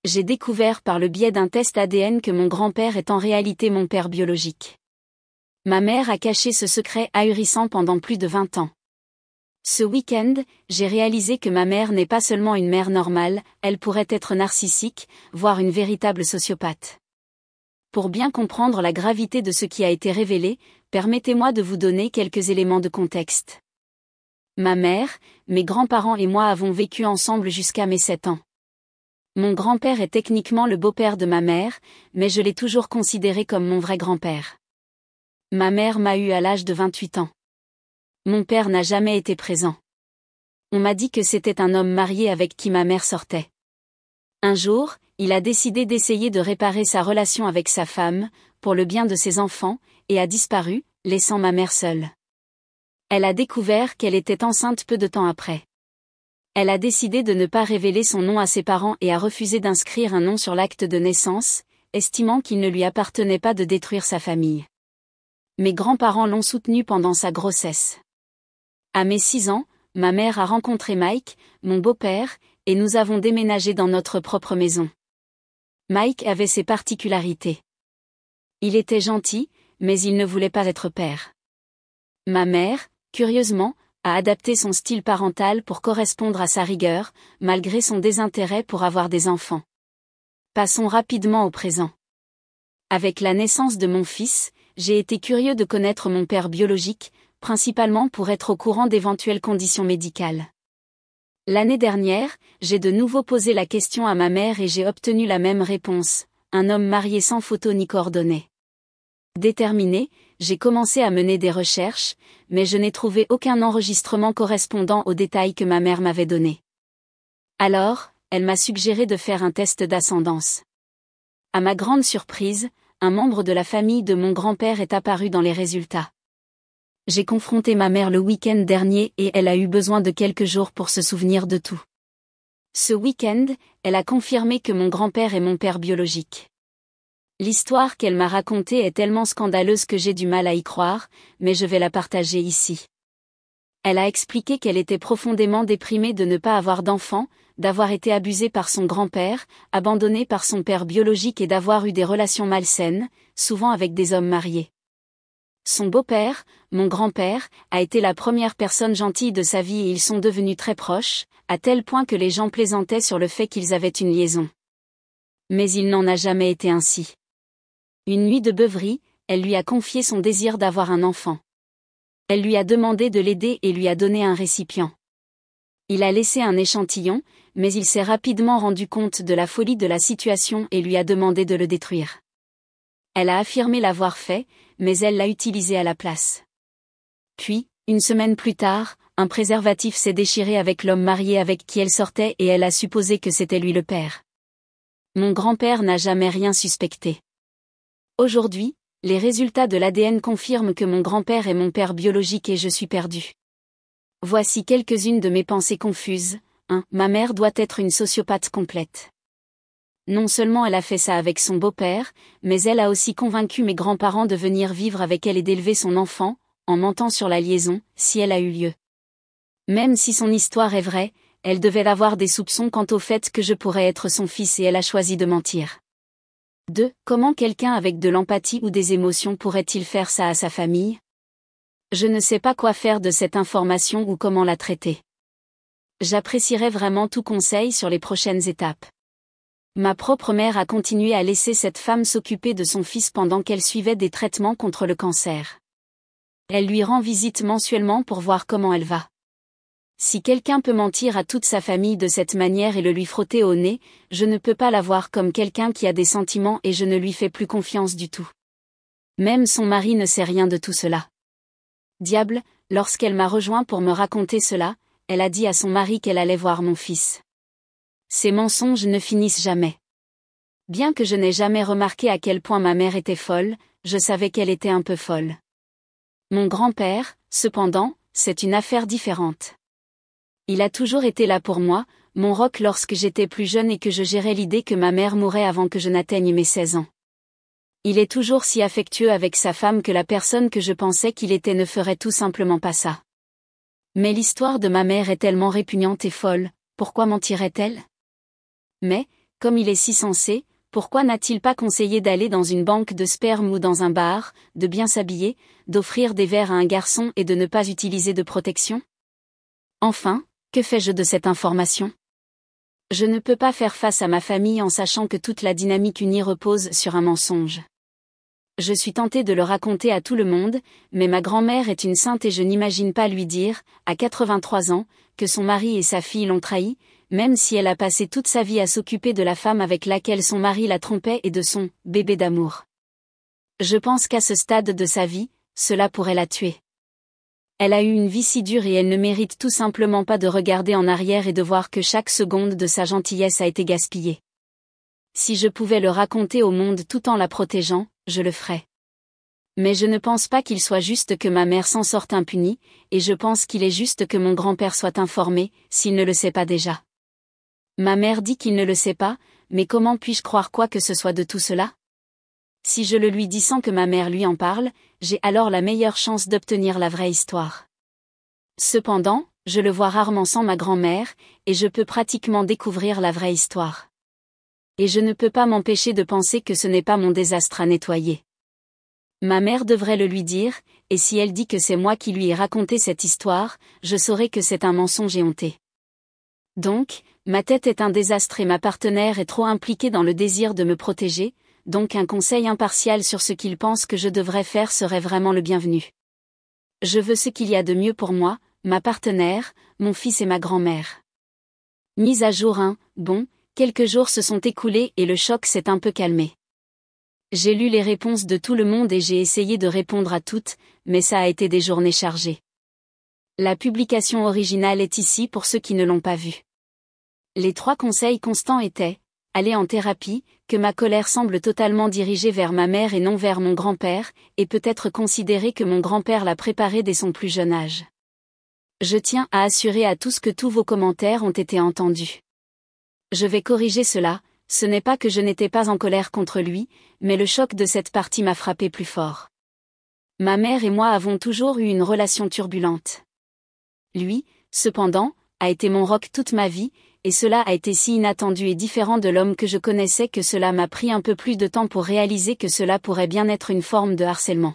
J'ai découvert par le biais d'un test ADN que mon grand-père est en réalité mon père biologique. Ma mère a caché ce secret ahurissant pendant plus de 20 ans. Ce week-end, j'ai réalisé que ma mère n'est pas seulement une mère normale, elle pourrait être narcissique, voire une véritable sociopathe. Pour bien comprendre la gravité de ce qui a été révélé, permettez-moi de vous donner quelques éléments de contexte. Ma mère, mes grands-parents et moi avons vécu ensemble jusqu'à mes 7 ans. Mon grand-père est techniquement le beau-père de ma mère, mais je l'ai toujours considéré comme mon vrai grand-père. Ma mère m'a eu à l'âge de 28 ans. Mon père n'a jamais été présent. On m'a dit que c'était un homme marié avec qui ma mère sortait. Un jour, il a décidé d'essayer de réparer sa relation avec sa femme, pour le bien de ses enfants, et a disparu, laissant ma mère seule. Elle a découvert qu'elle était enceinte peu de temps après. Elle a décidé de ne pas révéler son nom à ses parents et a refusé d'inscrire un nom sur l'acte de naissance, estimant qu'il ne lui appartenait pas de détruire sa famille. Mes grands-parents l'ont soutenue pendant sa grossesse. À mes 6 ans, ma mère a rencontré Mike, mon beau-père, et nous avons déménagé dans notre propre maison. Mike avait ses particularités. Il était gentil, mais il ne voulait pas être père. Ma mère, curieusement, a adapté son style parental pour correspondre à sa rigueur, malgré son désintérêt pour avoir des enfants. Passons rapidement au présent. Avec la naissance de mon fils, j'ai été curieux de connaître mon père biologique, principalement pour être au courant d'éventuelles conditions médicales. L'année dernière, j'ai de nouveau posé la question à ma mère et j'ai obtenu la même réponse, un homme marié sans photo ni coordonnées. Déterminé, j'ai commencé à mener des recherches, mais je n'ai trouvé aucun enregistrement correspondant aux détails que ma mère m'avait donnés. Alors, elle m'a suggéré de faire un test d'ascendance. À ma grande surprise, un membre de la famille de mon grand-père est apparu dans les résultats. J'ai confronté ma mère le week-end dernier et elle a eu besoin de quelques jours pour se souvenir de tout. Ce week-end, elle a confirmé que mon grand-père est mon père biologique. L'histoire qu'elle m'a racontée est tellement scandaleuse que j'ai du mal à y croire, mais je vais la partager ici. Elle a expliqué qu'elle était profondément déprimée de ne pas avoir d'enfant, d'avoir été abusée par son grand-père, abandonnée par son père biologique et d'avoir eu des relations malsaines, souvent avec des hommes mariés. Son beau-père, mon grand-père, a été la première personne gentille de sa vie et ils sont devenus très proches, à tel point que les gens plaisantaient sur le fait qu'ils avaient une liaison. Mais il n'en a jamais été ainsi. Une nuit de beuverie, elle lui a confié son désir d'avoir un enfant. Elle lui a demandé de l'aider et lui a donné un récipient. Il a laissé un échantillon, mais il s'est rapidement rendu compte de la folie de la situation et lui a demandé de le détruire. Elle a affirmé l'avoir fait, mais elle l'a utilisé à la place. Puis, une semaine plus tard, un préservatif s'est déchiré avec l'homme marié avec qui elle sortait et elle a supposé que c'était lui le père. Mon grand-père n'a jamais rien suspecté. Aujourd'hui, les résultats de l'ADN confirment que mon grand-père est mon père biologique et je suis perdue. Voici quelques-unes de mes pensées confuses. 1. Ma mère doit être une sociopathe complète. Non seulement elle a fait ça avec son beau-père, mais elle a aussi convaincu mes grands-parents de venir vivre avec elle et d'élever son enfant, en mentant sur la liaison, si elle a eu lieu. Même si son histoire est vraie, elle devait avoir des soupçons quant au fait que je pourrais être son fils et elle a choisi de mentir. 2. Comment quelqu'un avec de l'empathie ou des émotions pourrait-il faire ça à sa famille? Je ne sais pas quoi faire de cette information ou comment la traiter. J'apprécierais vraiment tout conseil sur les prochaines étapes. Ma propre mère a continué à laisser cette femme s'occuper de son fils pendant qu'elle suivait des traitements contre le cancer. Elle lui rend visite mensuellement pour voir comment elle va. Si quelqu'un peut mentir à toute sa famille de cette manière et le lui frotter au nez, je ne peux pas la voir comme quelqu'un qui a des sentiments et je ne lui fais plus confiance du tout. Même son mari ne sait rien de tout cela. Diable, lorsqu'elle m'a rejoint pour me raconter cela, elle a dit à son mari qu'elle allait voir mon fils. Ces mensonges ne finissent jamais. Bien que je n'ai jamais remarqué à quel point ma mère était folle, je savais qu'elle était un peu folle. Mon grand-père, cependant, c'est une affaire différente. Il a toujours été là pour moi, mon roc lorsque j'étais plus jeune et que je gérais l'idée que ma mère mourrait avant que je n'atteigne mes 16 ans. Il est toujours si affectueux avec sa femme que la personne que je pensais qu'il était ne ferait tout simplement pas ça. Mais l'histoire de ma mère est tellement répugnante et folle, pourquoi mentirait-elle? Mais, Comme il est si sensé, pourquoi n'a-t-il pas conseillé d'aller dans une banque de sperme ou dans un bar, de bien s'habiller, d'offrir des verres à un garçon et de ne pas utiliser de protection? Enfin, que fais-je de cette information? Je ne peux pas faire face à ma famille en sachant que toute la dynamique unie repose sur un mensonge. Je suis tentée de le raconter à tout le monde, mais ma grand-mère est une sainte et je n'imagine pas lui dire, à 83 ans, que son mari et sa fille l'ont trahi, même si elle a passé toute sa vie à s'occuper de la femme avec laquelle son mari la trompait et de son « bébé d'amour ». Je pense qu'à ce stade de sa vie, cela pourrait la tuer. Elle a eu une vie si dure et elle ne mérite tout simplement pas de regarder en arrière et de voir que chaque seconde de sa gentillesse a été gaspillée. Si je pouvais le raconter au monde tout en la protégeant, je le ferais. Mais je ne pense pas qu'il soit juste que ma mère s'en sorte impunie, et je pense qu'il est juste que mon grand-père soit informé, s'il ne le sait pas déjà. Ma mère dit qu'il ne le sait pas, mais comment puis-je croire quoi que ce soit de tout cela? Si je le lui dis sans que ma mère lui en parle, j'ai alors la meilleure chance d'obtenir la vraie histoire. Cependant, je le vois rarement sans ma grand-mère, et je peux pratiquement découvrir la vraie histoire. Et je ne peux pas m'empêcher de penser que ce n'est pas mon désastre à nettoyer. Ma mère devrait le lui dire, et si elle dit que c'est moi qui lui ai raconté cette histoire, je saurai que c'est un mensonge éhonté. Donc, ma tête est un désastre et ma partenaire est trop impliquée dans le désir de me protéger, donc un conseil impartial sur ce qu'il pense que je devrais faire serait vraiment le bienvenu. Je veux ce qu'il y a de mieux pour moi, ma partenaire, mon fils et ma grand-mère. Mise à jour 1, bon, quelques jours se sont écoulés et le choc s'est un peu calmé. J'ai lu les réponses de tout le monde et j'ai essayé de répondre à toutes, mais ça a été des journées chargées. La publication originale est ici pour ceux qui ne l'ont pas vue. Les 3 conseils constants étaient: aller en thérapie, que ma colère semble totalement dirigée vers ma mère et non vers mon grand-père, et peut-être considérer que mon grand-père l'a préparé dès son plus jeune âge. Je tiens à assurer à tous que tous vos commentaires ont été entendus. Je vais corriger cela, ce n'est pas que je n'étais pas en colère contre lui, mais le choc de cette partie m'a frappé plus fort. Ma mère et moi avons toujours eu une relation turbulente. Lui, cependant, a été mon rock toute ma vie, et cela a été si inattendu et différent de l'homme que je connaissais que cela m'a pris un peu plus de temps pour réaliser que cela pourrait bien être une forme de harcèlement.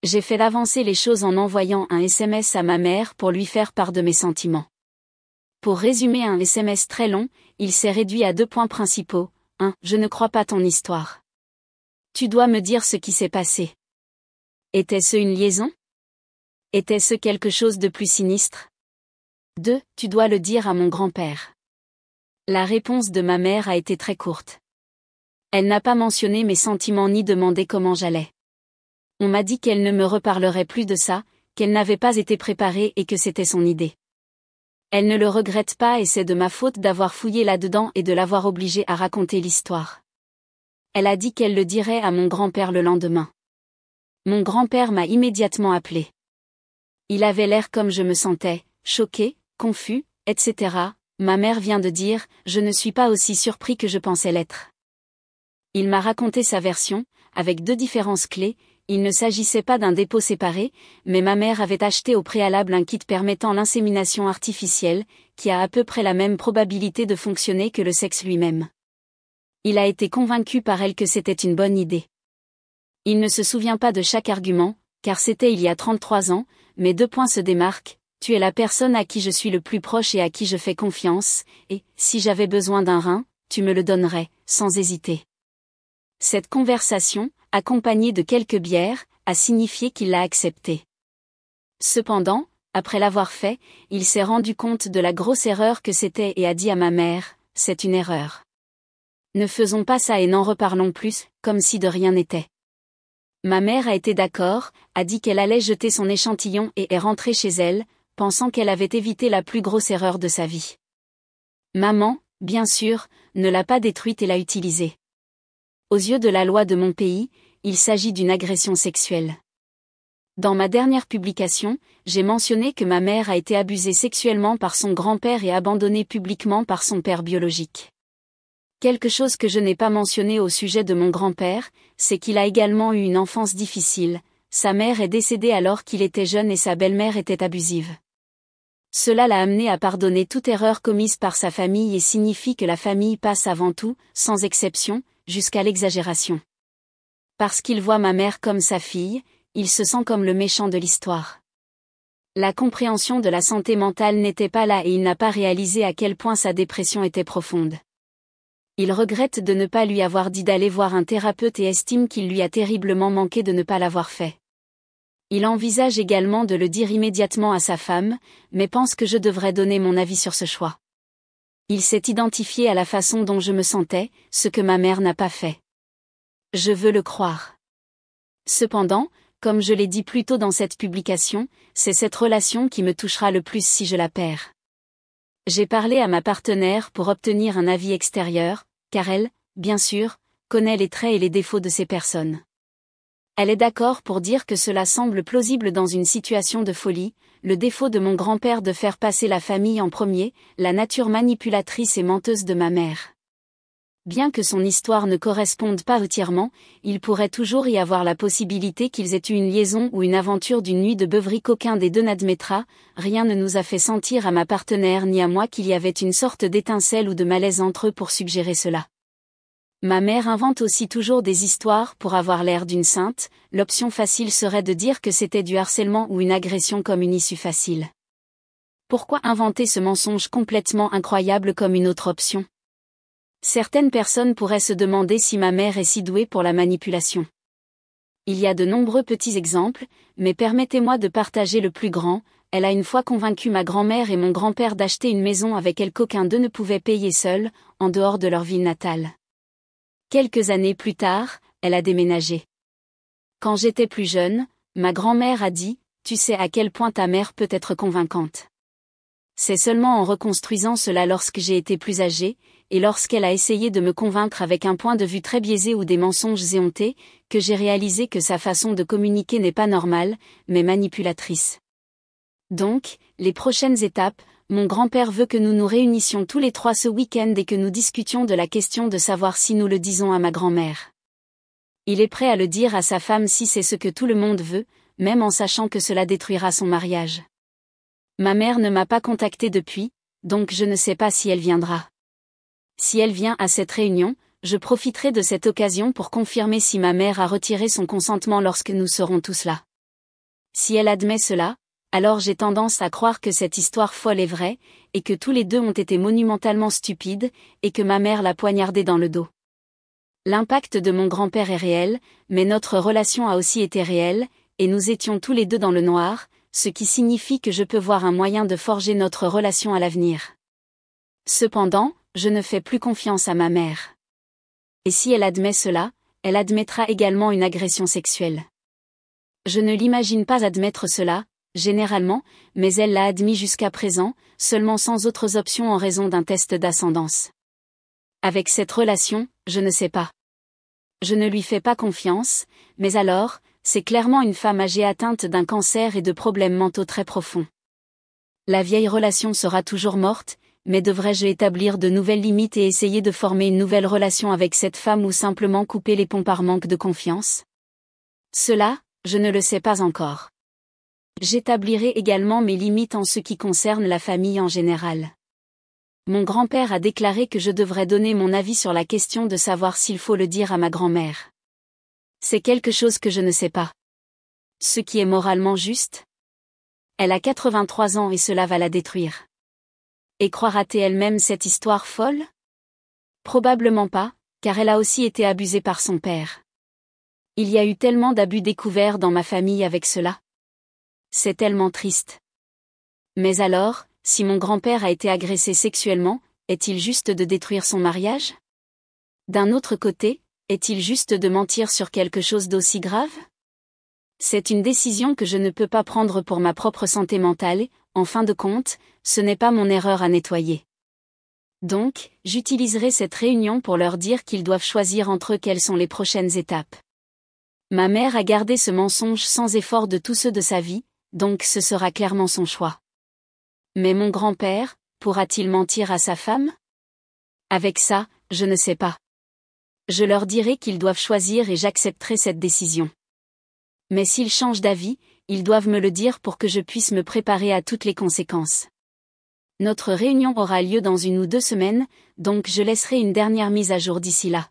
J'ai fait avancer les choses en envoyant un SMS à ma mère pour lui faire part de mes sentiments. Pour résumer un SMS très long, il s'est réduit à 2 points principaux. 1. Je ne crois pas ton histoire. Tu dois me dire ce qui s'est passé. Était-ce une liaison? Était-ce quelque chose de plus sinistre? 2. Tu dois le dire à mon grand-père. La réponse de ma mère a été très courte. Elle n'a pas mentionné mes sentiments ni demandé comment j'allais. On m'a dit qu'elle ne me reparlerait plus de ça, qu'elle n'avait pas été préparée et que c'était son idée. Elle ne le regrette pas et c'est de ma faute d'avoir fouillé là-dedans et de l'avoir obligée à raconter l'histoire. Elle a dit qu'elle le dirait à mon grand-père le lendemain. Mon grand-père m'a immédiatement appelé. Il avait l'air comme je me sentais, choqué, confus, etc. Ma mère vient de dire, je ne suis pas aussi surpris que je pensais l'être. Il m'a raconté sa version, avec 2 différences clés. Il ne s'agissait pas d'un dépôt séparé, mais ma mère avait acheté au préalable un kit permettant l'insémination artificielle, qui a à peu près la même probabilité de fonctionner que le sexe lui-même. Il a été convaincu par elle que c'était une bonne idée. Il ne se souvient pas de chaque argument, car c'était il y a 33 ans, mais 2 points se démarquent: tu es la personne à qui je suis le plus proche et à qui je fais confiance, et, si j'avais besoin d'un rein, tu me le donnerais, sans hésiter. Cette conversation, accompagnée de quelques bières, a signifié qu'il l'a accepté. Cependant, après l'avoir fait, il s'est rendu compte de la grosse erreur que c'était et a dit à ma mère, c'est une erreur. Ne faisons pas ça et n'en reparlons plus, comme si de rien n'était. Ma mère a été d'accord, a dit qu'elle allait jeter son échantillon et est rentrée chez elle, pensant qu'elle avait évité la plus grosse erreur de sa vie. Maman, bien sûr, ne l'a pas détruite et l'a utilisée. Aux yeux de la loi de mon pays, il s'agit d'une agression sexuelle. Dans ma dernière publication, j'ai mentionné que ma mère a été abusée sexuellement par son grand-père et abandonnée publiquement par son père biologique. Quelque chose que je n'ai pas mentionné au sujet de mon grand-père, c'est qu'il a également eu une enfance difficile. Sa mère est décédée alors qu'il était jeune et sa belle-mère était abusive. Cela l'a amené à pardonner toute erreur commise par sa famille et signifie que la famille passe avant tout, sans exception, jusqu'à l'exagération. Parce qu'il voit ma mère comme sa fille, il se sent comme le méchant de l'histoire. La compréhension de la santé mentale n'était pas là et il n'a pas réalisé à quel point sa dépression était profonde. Il regrette de ne pas lui avoir dit d'aller voir un thérapeute et estime qu'il lui a terriblement manqué de ne pas l'avoir fait. Il envisage également de le dire immédiatement à sa femme, mais pense que je devrais donner mon avis sur ce choix. Il s'est identifié à la façon dont je me sentais, ce que ma mère n'a pas fait. Je veux le croire. Cependant, comme je l'ai dit plus tôt dans cette publication, c'est cette relation qui me touchera le plus si je la perds. J'ai parlé à ma partenaire pour obtenir un avis extérieur, car elle, bien sûr, connaît les traits et les défauts de ces personnes. Elle est d'accord pour dire que cela semble plausible dans une situation de folie, le défaut de mon grand-père de faire passer la famille en premier, la nature manipulatrice et menteuse de ma mère. Bien que son histoire ne corresponde pas entièrement, il pourrait toujours y avoir la possibilité qu'ils aient eu une liaison ou une aventure d'une nuit de beuverie qu'aucun des deux n'admettra, rien ne nous a fait sentir à ma partenaire ni à moi qu'il y avait une sorte d'étincelle ou de malaise entre eux pour suggérer cela. Ma mère invente aussi toujours des histoires pour avoir l'air d'une sainte, l'option facile serait de dire que c'était du harcèlement ou une agression comme une issue facile. Pourquoi inventer ce mensonge complètement incroyable comme une autre option ? Certaines personnes pourraient se demander si ma mère est si douée pour la manipulation. Il y a de nombreux petits exemples, mais permettez-moi de partager le plus grand. Elle a une fois convaincu ma grand-mère et mon grand-père d'acheter une maison avec elle qu'aucun d'eux ne pouvait payer seul, en dehors de leur ville natale. Quelques années plus tard, elle a déménagé. Quand j'étais plus jeune, ma grand-mère a dit « Tu sais à quel point ta mère peut être convaincante. » C'est seulement en reconstruisant cela lorsque j'ai été plus âgée, et lorsqu'elle a essayé de me convaincre avec un point de vue très biaisé ou des mensonges éhontés, que j'ai réalisé que sa façon de communiquer n'est pas normale, mais manipulatrice. Donc, les prochaines étapes, mon grand-père veut que nous nous réunissions tous les 3 ce week-end et que nous discutions de la question de savoir si nous le disons à ma grand-mère. Il est prêt à le dire à sa femme si c'est ce que tout le monde veut, même en sachant que cela détruira son mariage. Ma mère ne m'a pas contacté depuis, donc je ne sais pas si elle viendra. Si elle vient à cette réunion, je profiterai de cette occasion pour confirmer si ma mère a retiré son consentement lorsque nous serons tous là. Si elle admet cela, alors j'ai tendance à croire que cette histoire folle est vraie, et que tous les deux ont été monumentalement stupides, et que ma mère l'a poignardé dans le dos. L'impact de mon grand-père est réel, mais notre relation a aussi été réelle, et nous étions tous les deux dans le noir, ce qui signifie que je peux voir un moyen de forger notre relation à l'avenir. Cependant, je ne fais plus confiance à ma mère. Et si elle admet cela, elle admettra également une agression sexuelle. Je ne l'imagine pas admettre cela, généralement, mais elle l'a admis jusqu'à présent, seulement sans autres options en raison d'un test d'ascendance. Avec cette relation, je ne sais pas. Je ne lui fais pas confiance, mais alors, c'est clairement une femme âgée atteinte d'un cancer et de problèmes mentaux très profonds. La vieille relation sera toujours morte, mais devrais-je établir de nouvelles limites et essayer de former une nouvelle relation avec cette femme ou simplement couper les ponts par manque de confiance ? Cela, je ne le sais pas encore. J'établirai également mes limites en ce qui concerne la famille en général. Mon grand-père a déclaré que je devrais donner mon avis sur la question de savoir s'il faut le dire à ma grand-mère. C'est quelque chose que je ne sais pas. Ce qui est moralement juste ? Elle a 83 ans et cela va la détruire. Et croira-t-elle elle-même cette histoire folle ? Probablement pas, car elle a aussi été abusée par son père. Il y a eu tellement d'abus découverts dans ma famille avec cela. C'est tellement triste. Mais alors, si mon grand-père a été agressé sexuellement, est-il juste de détruire son mariage ? D'un autre côté, est-il juste de mentir sur quelque chose d'aussi grave ? C'est une décision que je ne peux pas prendre pour ma propre santé mentale, en fin de compte, ce n'est pas mon erreur à nettoyer. Donc, j'utiliserai cette réunion pour leur dire qu'ils doivent choisir entre eux quelles sont les prochaines étapes. Ma mère a gardé ce mensonge sans effort de tous ceux de sa vie, donc ce sera clairement son choix. Mais mon grand-père, pourra-t-il mentir à sa femme ? Avec ça, je ne sais pas. Je leur dirai qu'ils doivent choisir et j'accepterai cette décision. Mais s'ils changent d'avis, ils doivent me le dire pour que je puisse me préparer à toutes les conséquences. Notre réunion aura lieu dans 1 ou 2 semaines, donc je laisserai une dernière mise à jour d'ici là.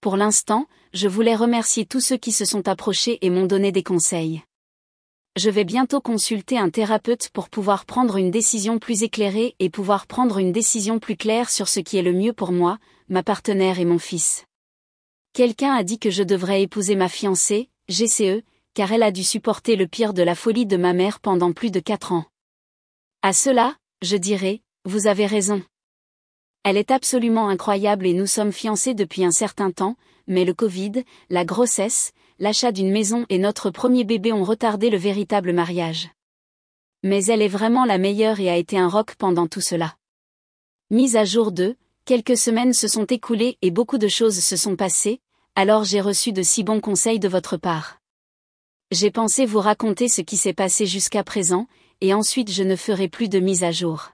Pour l'instant, je voulais remercier tous ceux qui se sont approchés et m'ont donné des conseils. Je vais bientôt consulter un thérapeute pour pouvoir prendre une décision plus éclairée et pouvoir prendre une décision plus claire sur ce qui est le mieux pour moi, ma partenaire et mon fils. Quelqu'un a dit que je devrais épouser ma fiancée, GCE, car elle a dû supporter le pire de la folie de ma mère pendant plus de 4 ans. À cela, je dirais, vous avez raison. Elle est absolument incroyable et nous sommes fiancés depuis un certain temps, mais le Covid, la grossesse, l'achat d'une maison et notre premier bébé ont retardé le véritable mariage. Mais elle est vraiment la meilleure et a été un roc pendant tout cela. Mise à jour 2, quelques semaines se sont écoulées et beaucoup de choses se sont passées, alors j'ai reçu de si bons conseils de votre part. J'ai pensé vous raconter ce qui s'est passé jusqu'à présent, et ensuite je ne ferai plus de mise à jour.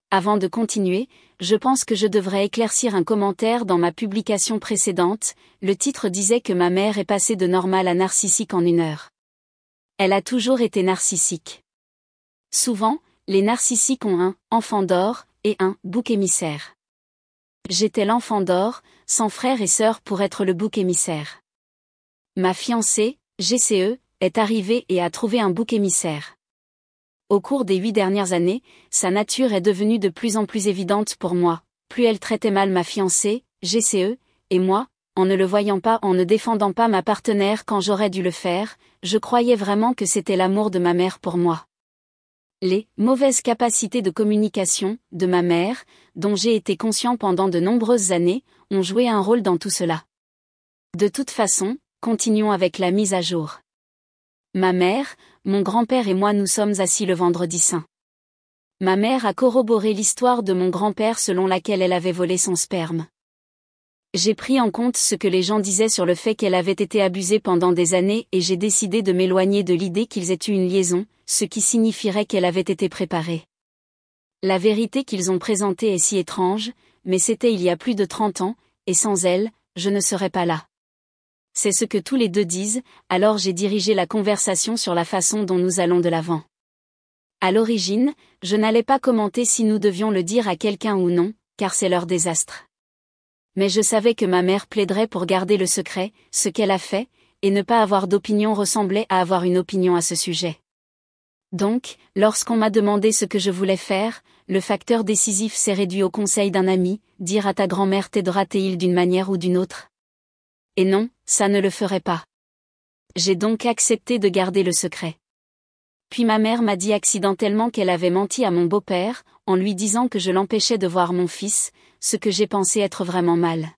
Avant de continuer, je pense que je devrais éclaircir un commentaire dans ma publication précédente. Le titre disait que ma mère est passée de normal à narcissique en 1 heure. Elle a toujours été narcissique. Souvent, les narcissiques ont un « enfant d'or » et un « bouc émissaire ». J'étais l'enfant d'or, sans frères et sœurs pour être le bouc émissaire. Ma fiancée, GCE, est arrivée et a trouvé un bouc émissaire. Au cours des 8 dernières années, sa nature est devenue de plus en plus évidente pour moi. Plus elle traitait mal ma fiancée, GCE, et moi, en ne le voyant pas, en ne défendant pas ma partenaire quand j'aurais dû le faire, je croyais vraiment que c'était l'amour de ma mère pour moi. Les mauvaises capacités de communication de ma mère, dont j'ai été conscient pendant de nombreuses années, ont joué un rôle dans tout cela. De toute façon, continuons avec la mise à jour. Ma mère, mon grand-père et moi nous sommes assis le vendredi saint. Ma mère a corroboré l'histoire de mon grand-père selon laquelle elle avait volé son sperme. J'ai pris en compte ce que les gens disaient sur le fait qu'elle avait été abusée pendant des années et j'ai décidé de m'éloigner de l'idée qu'ils aient eu une liaison, ce qui signifierait qu'elle avait été préparée. La vérité qu'ils ont présentée est si étrange, mais c'était il y a plus de 30 ans, et sans elle, je ne serais pas là. C'est ce que tous les deux disent, alors j'ai dirigé la conversation sur la façon dont nous allons de l'avant. À l'origine, je n'allais pas commenter si nous devions le dire à quelqu'un ou non, car c'est leur désastre. Mais je savais que ma mère plaiderait pour garder le secret, ce qu'elle a fait, et ne pas avoir d'opinion ressemblait à avoir une opinion à ce sujet. Donc, lorsqu'on m'a demandé ce que je voulais faire, le facteur décisif s'est réduit au conseil d'un ami, dire à ta grand-mère t'aidera-t-il d'une manière ou d'une autre ? Et non, ça ne le ferait pas. J'ai donc accepté de garder le secret. Puis ma mère m'a dit accidentellement qu'elle avait menti à mon beau-père, en lui disant que je l'empêchais de voir mon fils, ce que j'ai pensé être vraiment mal.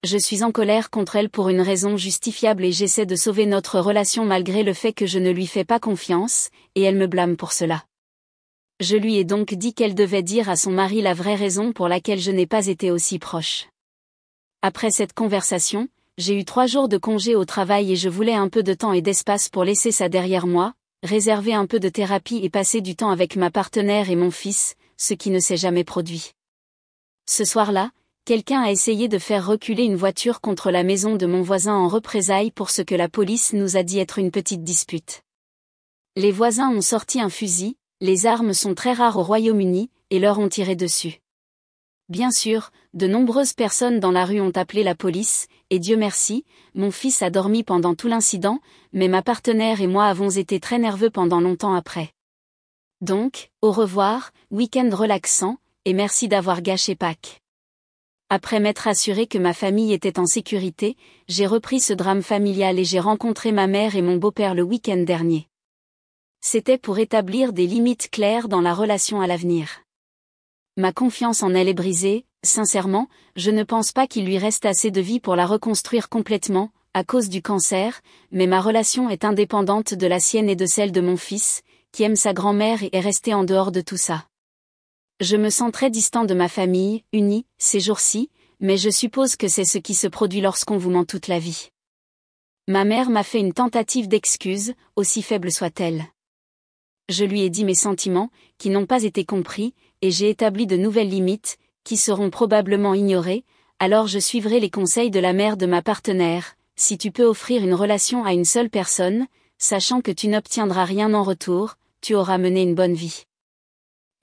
Je suis en colère contre elle pour une raison justifiable et j'essaie de sauver notre relation malgré le fait que je ne lui fais pas confiance, et elle me blâme pour cela. Je lui ai donc dit qu'elle devait dire à son mari la vraie raison pour laquelle je n'ai pas été aussi proche. Après cette conversation, j'ai eu 3 jours de congé au travail et je voulais un peu de temps et d'espace pour laisser ça derrière moi, réserver un peu de thérapie et passer du temps avec ma partenaire et mon fils, ce qui ne s'est jamais produit. Ce soir-là, quelqu'un a essayé de faire reculer une voiture contre la maison de mon voisin en représailles pour ce que la police nous a dit être une petite dispute. Les voisins ont sorti un fusil, les armes sont très rares au Royaume-Uni, et leur ont tiré dessus. Bien sûr, de nombreuses personnes dans la rue ont appelé la police, et Dieu merci, mon fils a dormi pendant tout l'incident, mais ma partenaire et moi avons été très nerveux pendant longtemps après. Donc, au revoir, week-end relaxant, et merci d'avoir gâché Pâques. Après m'être assuré que ma famille était en sécurité, j'ai repris ce drame familial et j'ai rencontré ma mère et mon beau-père le week-end dernier. C'était pour établir des limites claires dans la relation à l'avenir. Ma confiance en elle est brisée, sincèrement, je ne pense pas qu'il lui reste assez de vie pour la reconstruire complètement, à cause du cancer, mais ma relation est indépendante de la sienne et de celle de mon fils, qui aime sa grand-mère et est resté en dehors de tout ça. Je me sens très distant de ma famille, unie, ces jours-ci, mais je suppose que c'est ce qui se produit lorsqu'on vous ment toute la vie. Ma mère m'a fait une tentative d'excuse, aussi faible soit-elle. Je lui ai dit mes sentiments, qui n'ont pas été compris, et j'ai établi de nouvelles limites, qui seront probablement ignorées, alors je suivrai les conseils de la mère de ma partenaire. Si tu peux offrir une relation à une seule personne, sachant que tu n'obtiendras rien en retour, tu auras mené une bonne vie.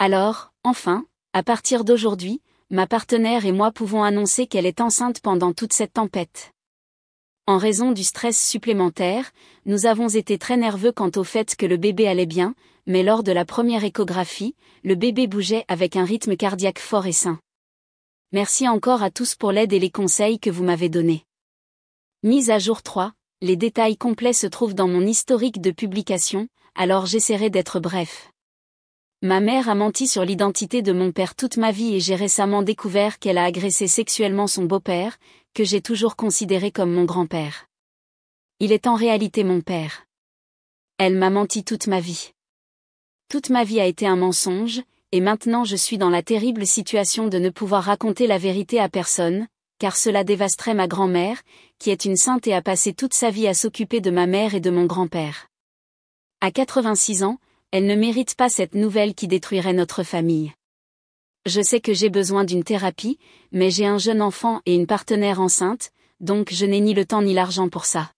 Alors, enfin, à partir d'aujourd'hui, ma partenaire et moi pouvons annoncer qu'elle est enceinte pendant toute cette tempête. En raison du stress supplémentaire, nous avons été très nerveux quant au fait que le bébé allait bien, mais lors de la première échographie, le bébé bougeait avec un rythme cardiaque fort et sain. Merci encore à tous pour l'aide et les conseils que vous m'avez donnés. Mise à jour 3, les détails complets se trouvent dans mon historique de publication, alors j'essaierai d'être bref. Ma mère a menti sur l'identité de mon père toute ma vie et j'ai récemment découvert qu'elle a agressé sexuellement son beau-père, que j'ai toujours considéré comme mon grand-père. Il est en réalité mon père. Elle m'a menti toute ma vie. Toute ma vie a été un mensonge, et maintenant je suis dans la terrible situation de ne pouvoir raconter la vérité à personne, car cela dévasterait ma grand-mère, qui est une sainte et a passé toute sa vie à s'occuper de ma mère et de mon grand-père. À 86 ans, elle ne mérite pas cette nouvelle qui détruirait notre famille. Je sais que j'ai besoin d'une thérapie, mais j'ai un jeune enfant et une partenaire enceinte, donc je n'ai ni le temps ni l'argent pour ça.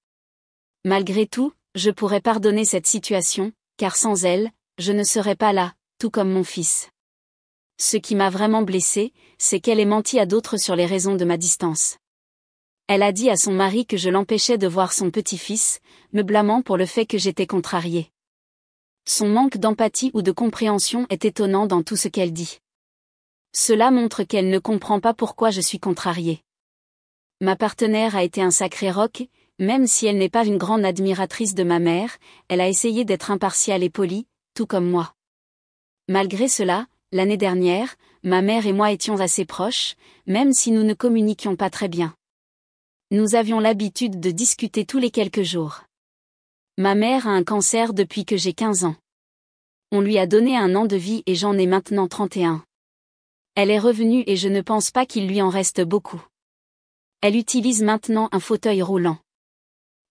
Malgré tout, je pourrais pardonner cette situation, car sans elle, je ne serais pas là, tout comme mon fils. Ce qui m'a vraiment blessée, c'est qu'elle ait menti à d'autres sur les raisons de ma distance. Elle a dit à son mari que je l'empêchais de voir son petit-fils, me blâmant pour le fait que j'étais contrariée. Son manque d'empathie ou de compréhension est étonnant dans tout ce qu'elle dit. Cela montre qu'elle ne comprend pas pourquoi je suis contrariée. Ma partenaire a été un sacré roc, même si elle n'est pas une grande admiratrice de ma mère, elle a essayé d'être impartiale et polie, tout comme moi. Malgré cela, l'année dernière, ma mère et moi étions assez proches, même si nous ne communiquions pas très bien. Nous avions l'habitude de discuter tous les quelques jours. Ma mère a un cancer depuis que j'ai 15 ans. On lui a donné un an de vie et j'en ai maintenant 31. Elle est revenue et je ne pense pas qu'il lui en reste beaucoup. Elle utilise maintenant un fauteuil roulant.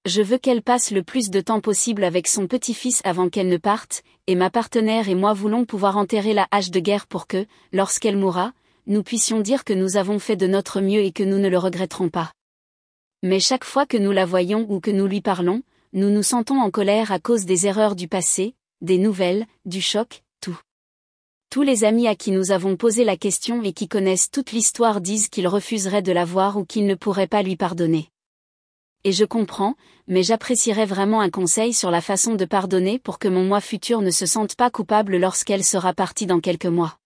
Je veux qu'elle passe le plus de temps possible avec son petit-fils avant qu'elle ne parte, et ma partenaire et moi voulons pouvoir enterrer la hache de guerre pour que, lorsqu'elle mourra, nous puissions dire que nous avons fait de notre mieux et que nous ne le regretterons pas. Mais chaque fois que nous la voyons ou que nous lui parlons, nous nous sentons en colère à cause des erreurs du passé, des nouvelles, du choc, tout. Tous les amis à qui nous avons posé la question et qui connaissent toute l'histoire disent qu'ils refuseraient de la voir ou qu'ils ne pourraient pas lui pardonner. Et je comprends, mais j'apprécierais vraiment un conseil sur la façon de pardonner pour que mon moi futur ne se sente pas coupable lorsqu'elle sera partie dans quelques mois.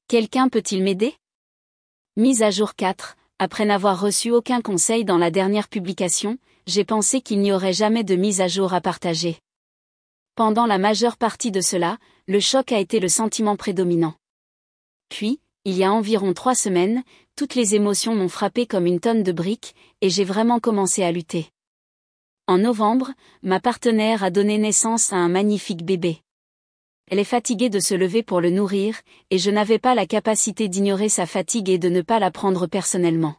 Quelqu'un peut-il m'aider? Mise à jour 4. Après n'avoir reçu aucun conseil dans la dernière publication, j'ai pensé qu'il n'y aurait jamais de mise à jour à partager. Pendant la majeure partie de cela, le choc a été le sentiment prédominant. Puis, il y a environ 3 semaines, toutes les émotions m'ont frappé comme une tonne de briques, et j'ai vraiment commencé à lutter. En novembre, ma partenaire a donné naissance à un magnifique bébé. Elle est fatiguée de se lever pour le nourrir, et je n'avais pas la capacité d'ignorer sa fatigue et de ne pas la prendre personnellement.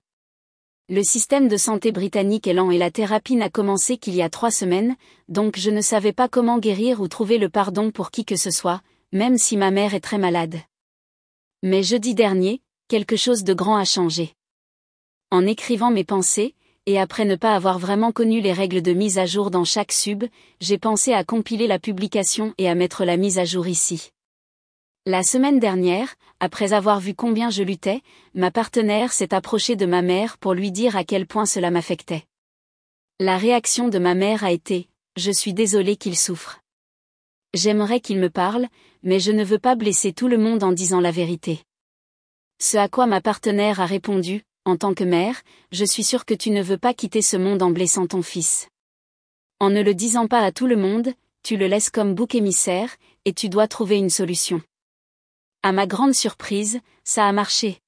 Le système de santé britannique est lent et la thérapie n'a commencé qu'il y a 3 semaines, donc je ne savais pas comment guérir ou trouver le pardon pour qui que ce soit, même si ma mère est très malade. Mais jeudi dernier, quelque chose de grand a changé. En écrivant mes pensées, et après ne pas avoir vraiment connu les règles de mise à jour dans chaque sub, j'ai pensé à compiler la publication et à mettre la mise à jour ici. La semaine dernière, après avoir vu combien je luttais, ma partenaire s'est approchée de ma mère pour lui dire à quel point cela m'affectait. La réaction de ma mère a été « Je suis désolée qu'il souffre. J'aimerais qu'il me parle, mais je ne veux pas blesser tout le monde en disant la vérité. » Ce à quoi ma partenaire a répondu « En tant que mère, je suis sûre que tu ne veux pas quitter ce monde en blessant ton fils. En ne le disant pas à tout le monde, tu le laisses comme bouc émissaire, et tu dois trouver une solution. » À ma grande surprise, ça a marché.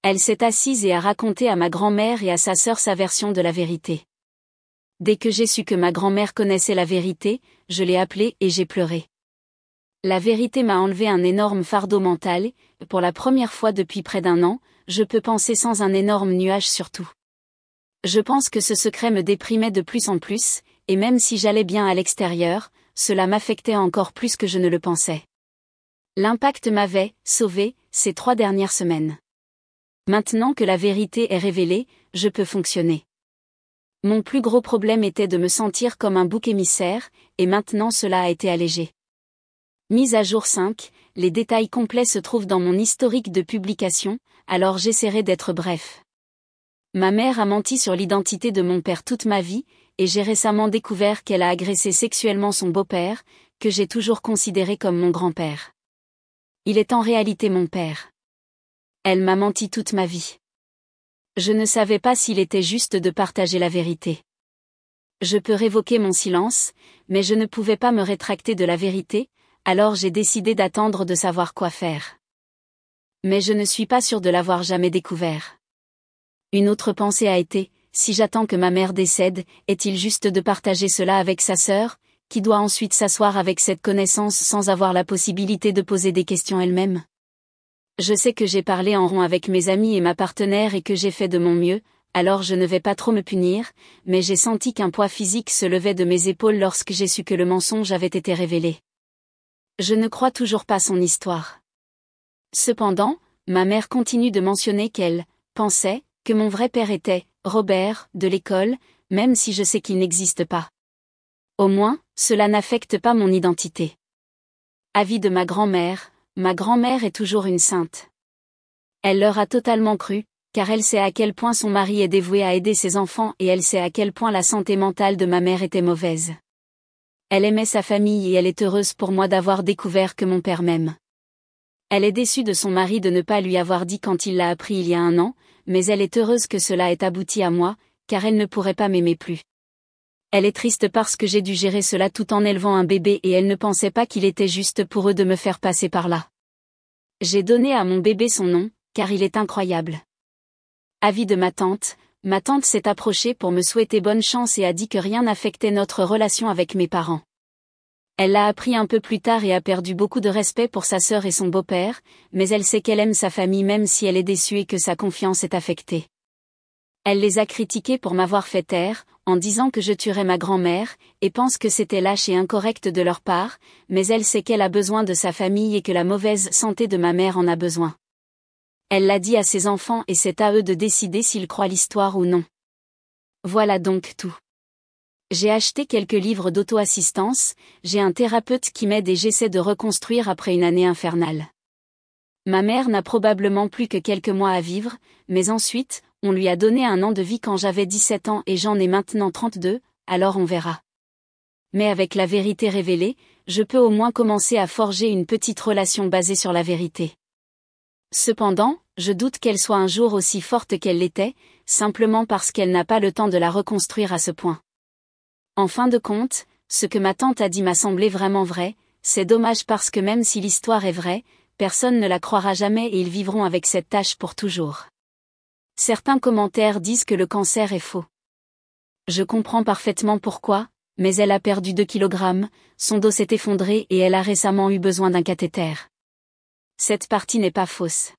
Elle s'est assise et a raconté à ma grand-mère et à sa sœur sa version de la vérité. Dès que j'ai su que ma grand-mère connaissait la vérité, je l'ai appelée et j'ai pleuré. La vérité m'a enlevé un énorme fardeau mental, et pour la première fois depuis près d'1 an, je peux penser sans un énorme nuage sur tout. Je pense que ce secret me déprimait de plus en plus, et même si j'allais bien à l'extérieur, cela m'affectait encore plus que je ne le pensais. L'impact m'avait sauvé ces 3 dernières semaines. Maintenant que la vérité est révélée, je peux fonctionner. Mon plus gros problème était de me sentir comme un bouc émissaire, et maintenant cela a été allégé. Mise à jour 5, les détails complets se trouvent dans mon historique de publication, alors j'essaierai d'être bref. Ma mère a menti sur l'identité de mon père toute ma vie, et j'ai récemment découvert qu'elle a agressé sexuellement son beau-père, que j'ai toujours considéré comme mon grand-père. Il est en réalité mon père. Elle m'a menti toute ma vie. Je ne savais pas s'il était juste de partager la vérité. Je peux révoquer mon silence, mais je ne pouvais pas me rétracter de la vérité, alors j'ai décidé d'attendre de savoir quoi faire. Mais je ne suis pas sûre de l'avoir jamais découvert. Une autre pensée a été, si j'attends que ma mère décède, est-il juste de partager cela avec sa sœur, qui doit ensuite s'asseoir avec cette connaissance sans avoir la possibilité de poser des questions elle-même? Je sais que j'ai parlé en rond avec mes amis et ma partenaire et que j'ai fait de mon mieux, alors je ne vais pas trop me punir, mais j'ai senti qu'un poids physique se levait de mes épaules lorsque j'ai su que le mensonge avait été révélé. Je ne crois toujours pas son histoire. Cependant, ma mère continue de mentionner qu'elle pensait que mon vrai père était Robert, de l'école, même si je sais qu'il n'existe pas. Au moins, cela n'affecte pas mon identité. Avis de ma grand-mère est toujours une sainte. Elle leur a totalement cru, car elle sait à quel point son mari est dévoué à aider ses enfants et elle sait à quel point la santé mentale de ma mère était mauvaise. Elle aimait sa famille et elle est heureuse pour moi d'avoir découvert que mon père m'aime. Elle est déçue de son mari de ne pas lui avoir dit quand il l'a appris il y a 1 an, mais elle est heureuse que cela ait abouti à moi, car elle ne pourrait pas m'aimer plus. Elle est triste parce que j'ai dû gérer cela tout en élevant un bébé et elle ne pensait pas qu'il était juste pour eux de me faire passer par là. J'ai donné à mon bébé son nom, car il est incroyable. Avis de ma tante s'est approchée pour me souhaiter bonne chance et a dit que rien n'affectait notre relation avec mes parents. Elle l'a appris un peu plus tard et a perdu beaucoup de respect pour sa sœur et son beau-père, mais elle sait qu'elle aime sa famille même si elle est déçue et que sa confiance est affectée. Elle les a critiqués pour m'avoir fait taire, en disant que je tuerais ma grand-mère, et pense que c'était lâche et incorrect de leur part, mais elle sait qu'elle a besoin de sa famille et que la mauvaise santé de ma mère en a besoin. Elle l'a dit à ses enfants et c'est à eux de décider s'ils croient l'histoire ou non. Voilà donc tout. J'ai acheté quelques livres d'auto-assistance, j'ai un thérapeute qui m'aide et j'essaie de reconstruire après une année infernale. Ma mère n'a probablement plus que quelques mois à vivre, mais ensuite, on lui a donné 1 an de vie quand j'avais 17 ans et j'en ai maintenant 32, alors on verra. Mais avec la vérité révélée, je peux au moins commencer à forger une petite relation basée sur la vérité. Cependant, je doute qu'elle soit un jour aussi forte qu'elle l'était, simplement parce qu'elle n'a pas le temps de la reconstruire à ce point. En fin de compte, ce que ma tante a dit m'a semblé vraiment vrai, c'est dommage parce que même si l'histoire est vraie, personne ne la croira jamais et ils vivront avec cette tâche pour toujours. Certains commentaires disent que le cancer est faux. Je comprends parfaitement pourquoi, mais elle a perdu 2 kilogrammes, son dos s'est effondré et elle a récemment eu besoin d'un cathéter. Cette partie n'est pas fausse.